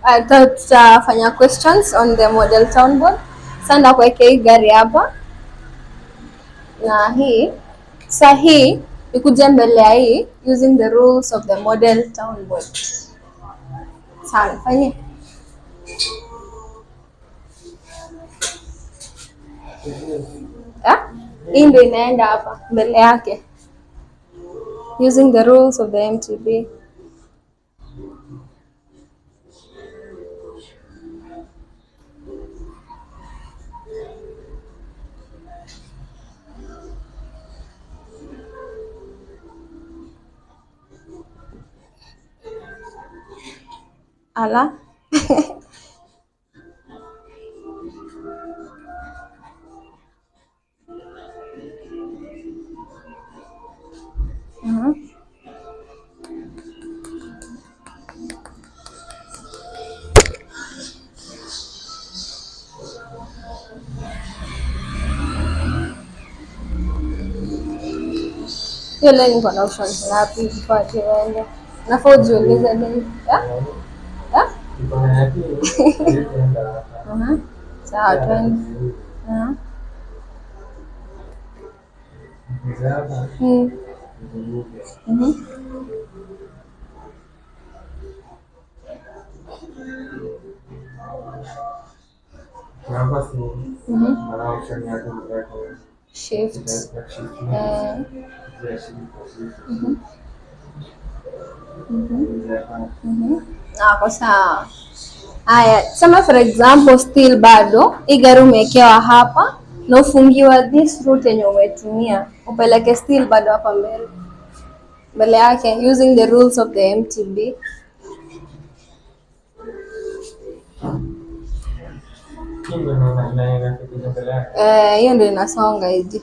Tutafanya questions on the model town board. Sasa ndakuweka hii gari hapa na hii ikuje mbele ya hii using the rules of the model town board. Sawa, fanye. Hii ndio inaenda hapa mbele yake using the rules of the MTB. Ala. Hiyo leo niko na options ngapi kwa kiwende? Nafaa ujiulize nini? Sawa, twende. Shift. Ako sawa. Haya, sema for example still bado hii gari umewekewa hapa na ufungiwa this route yenye umetumia, upeleke still bado hapa mbele yake using the rules of the MTB. Hiyo ndio inasonga hivi.